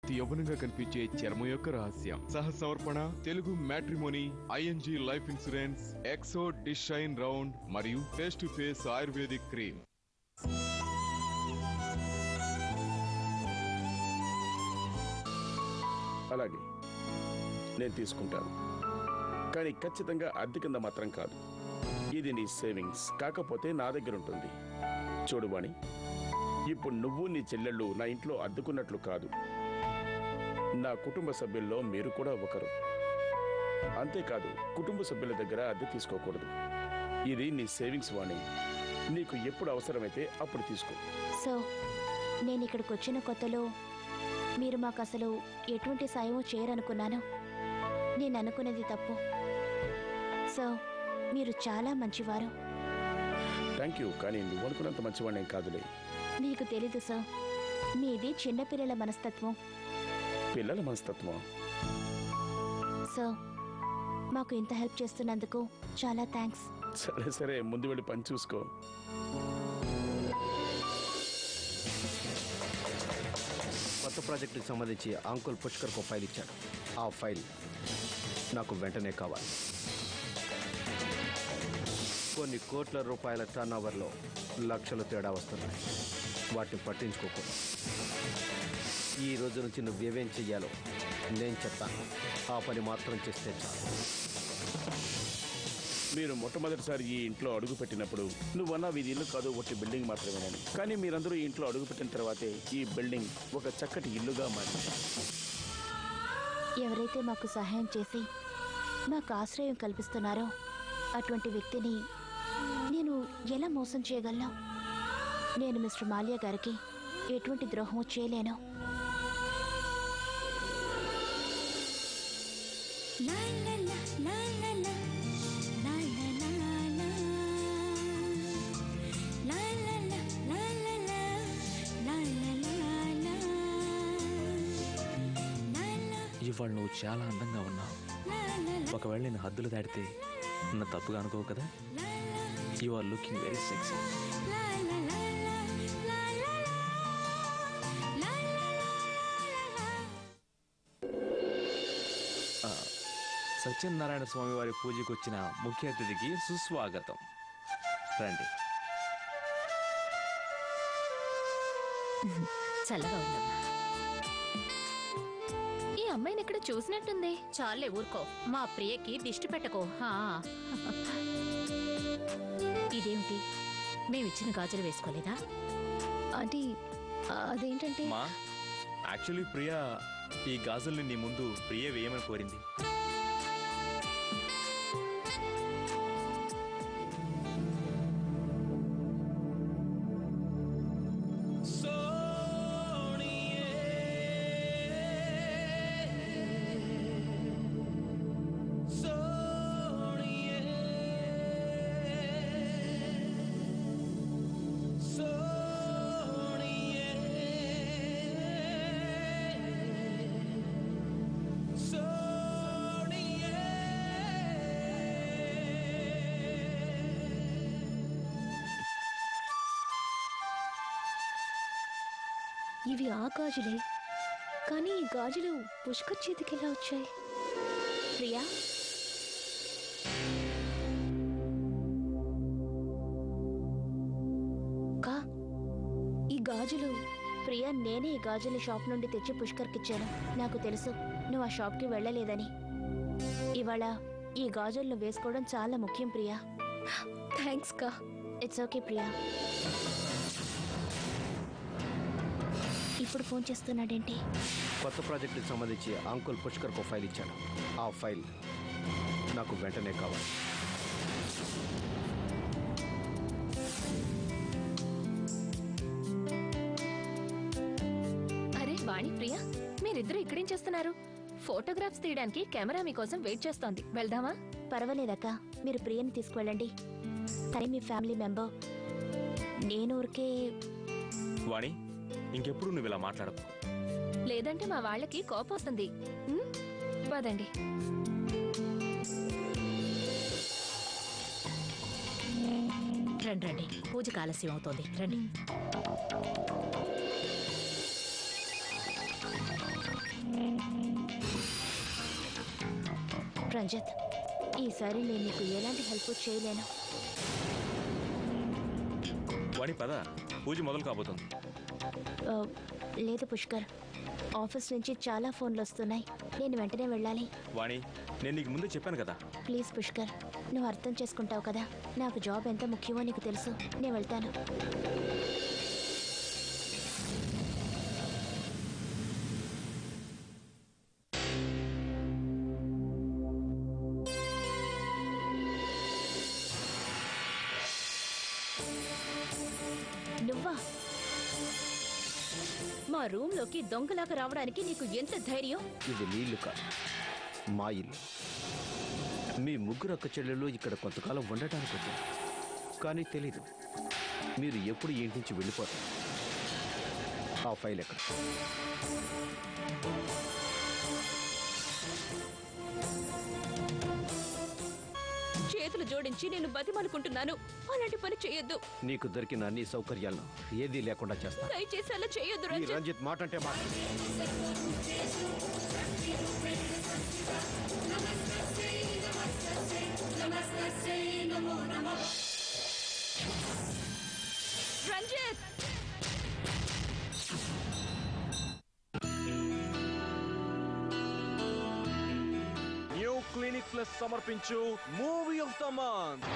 అతి యవ్వనంగా కనిపించే చర్మం యొక్క రహస్యం. సహ సమర్పణ Telugu matrimony, ING life insurance, Exo dish shine round మరియు face to face ayurvedic cream. అలాగే నేను తీసుకుంటాను, కానీ ఖచ్చితంగా అద్దె కింద మాత్రం కాదు. ఇది నీ సేవింగ్స్, కాకపోతే నా దగ్గర ఉంటుంది. చూడు వాణి, ఇప్పుడు నువ్వు నీ చెల్లెళ్ళు నా ఇంట్లో అద్దుకున్నట్లు కాదు, నా కుటుంబ సభ్యుల్లో మీరు కూడా ఒకరు. అంతేకాదు, కుటుంబ సభ్యుల దగ్గర అద్దె తీసుకోకూడదు. ఇది నీ సేవింగ్స్ వాణి, నీకు ఎప్పుడు అవసరమైతే అప్పుడు తీసుకో. సో నేను ఇక్కడికి వచ్చిన కొత్తలో మీరు మాకు అసలు ఎటువంటి సాయమో చేయరనుకున్నాను. నేను అనుకునేది తప్పు. సో మీరు చాలా మంచివారు. థ్యాంక్ యూ, కానీ నువ్వు అనుకున్నంత మంచివాడిని కాదులే. మీకు తెలీదు సార్, మీది చిన్నపిల్లల మనస్తత్వం. పిల్లల మనస్తత్వం? సో మాకు ఇంత హెల్ప్ చేస్తున్నందుకు చాలా థ్యాంక్స్. సరే సరే, ముందు వెళ్ళి పని చూసుకో. కొత్త ప్రాజెక్టుకి సంబంధించి అంకుల్ పుష్కర్కు ఫైల్ ఇచ్చాడు. ఆ ఫైల్ నాకు వెంటనే కావాలి. కొన్ని కోట్ల రూపాయల టర్న్ ఓవర్లో లక్షలు తేడా వస్తున్నాయి. వాటిని పట్టించుకోకూడదు. ఈ రోజు నుంచి నువ్వేమేం చెయ్యాలో నేను చెప్తాను. ఆ పని మాత్రం చేస్తే చాలు. మీరు మొట్టమొదటిసారి ఈ ఇంట్లో అడుగు పెట్టినప్పుడు నువ్వన్నా ఇది ఇల్లు కాదు, ఒకటి బిల్డింగ్ మాత్రమేనని. కానీ మీరందరూ ఈ ఇంట్లో అడుగు పెట్టిన తర్వాతే ఈ బిల్డింగ్ ఒక చక్కటి ఇల్లుగా మారింది. ఎవరైతే మాకు సహాయం చేసి మాకు ఆశ్రయం కల్పిస్తున్నారో అటువంటి వ్యక్తిని నేను ఎలా మోసం చేయగలను? నేను మిస్టర్ మాల్యా గారికి ఎటువంటి ద్రోహం చేయలేను. ఇవాళ నువ్వు చాలా అందంగా ఉన్నావు. ఒకవేళ నేను హద్దులు దాటితే నా తప్పుగా అనుకోవు కదా? You are looking very sexy. Satyanarayana Swamy వారి పూజకు వచ్చిన ముఖ్య అతిథికి సుస్వాగతం. రండి. చల్లగా ఉందమ్మా. ఈ అమ్మాయిని ఎక్కడ చూసినట్టుంది. చాలే ఊరుకో, మా ప్రియకి దిష్టి పెట్టకో. ఇదేమిటి, మేమిచ్చిన గాజులు వేసుకోలేదా? అంటే అదేంటంటే యాక్చువల్లీ ప్రియా ఈ గాజుల్ని నీ ముందు ప్రియ వేయమని కోరింది. ఇవి ఆ గాజులే, కానీ ఈ గాజులు పుష్కర్ చేతికి ఎలా వచ్చాయి? ప్రియా, ఈ గాజులు ప్రియా, నేనే ఈ గాజుల షాప్ నుండి తెచ్చి పుష్కర్కిచ్చాను. నాకు తెలుసు నువ్వు ఆ షాప్కి వెళ్ళలేదని. ఇవాళ ఈ గాజులను వేసుకోవడం చాలా ముఖ్యం ప్రియా. థ్యాంక్స్ కా. It's okay Priya. ఇప్పుడు ఫోన్ చేస్తున్నాడేంటి? కొత్త ప్రాజెక్టుకి సంబంధించి అంకుల్ పుష్కర్కు ఫైల్ ఇచ్చాడు. ఆ ఫైల్ నాకు వెంటనే కావాలి. అరే వాణి, ప్రియా, మీరిద్దరూ ఇక్కడేం చేస్తున్నారు? ఫోటోగ్రాఫ్స్ తీయడానికి కెమెరా మీకోసం వెయిట్ చేస్తోంది. వెళ్దామా? పర్వాలేదక్క, మీరు ప్రియని తీసుకువెళ్ళండి. తనే మీ ఫ్యామిలీ మెంబర్. నేను ఊరికే. వాణి, ఇంకెప్పుడు నువ్వు ఇలా మాట్లాడకు. లేదంటే మా వాళ్ళకి కోపం వస్తుంది. పదండి. రండి రండి, పూజకు ఆలస్యం అవుతోంది. రండి. రంజిత్, ఈసారి నేను నీకు ఎలాంటి హెల్ప్ చేయలేను. వాణి పద, పూజ మొదలు కాబోతుంది. ఆ, లేదు పుష్కర్, ఆఫీస్ నుంచి చాలా ఫోన్లు వస్తున్నాయి. నేను వెంటనే వెళ్ళాలి. వాణి, నేను నీకు ముందే చెప్పాను కదా. ప్లీజ్ పుష్కర్, నువ్వు అర్థం చేసుకుంటావు కదా, నాకు జాబ్ ఎంత ముఖ్యమో నీకు తెలుసు. నేను వెళ్తాను. నువ్వా? మా రూమ్ లోకి దొంగలాగా రావడానికి నీకు ఎంత ధైర్యం? ఇది నీళ్లు కాదు, మా ఇల్లు. మీ ముగ్గురు అక్క చెల్లెళ్ళు ఇక్కడ కొంతకాలం ఉండటానికి వచ్చారు. కానీ తెలీదు మీరు ఎప్పుడు ఇంటి నుంచి వెళ్ళిపోతారు. ఆ ఫైల్ ఎక్కడ? చేతులు జోడించి నేను బతిమాలుకుంటున్నాను, అలాంటి పని చేయొద్దు. నీకు దొరికిన అన్ని సౌకర్యాలను ఏదీ లేకుండా చేస్తా. దయచేసి అలా చేయొద్దు ఈ రంజిత్ మాట అంటే మాట. రంజిత్! న్యూ క్లినిక్ ప్లస్ సమర్పించు మూవీ ఆఫ్ ద మంత్.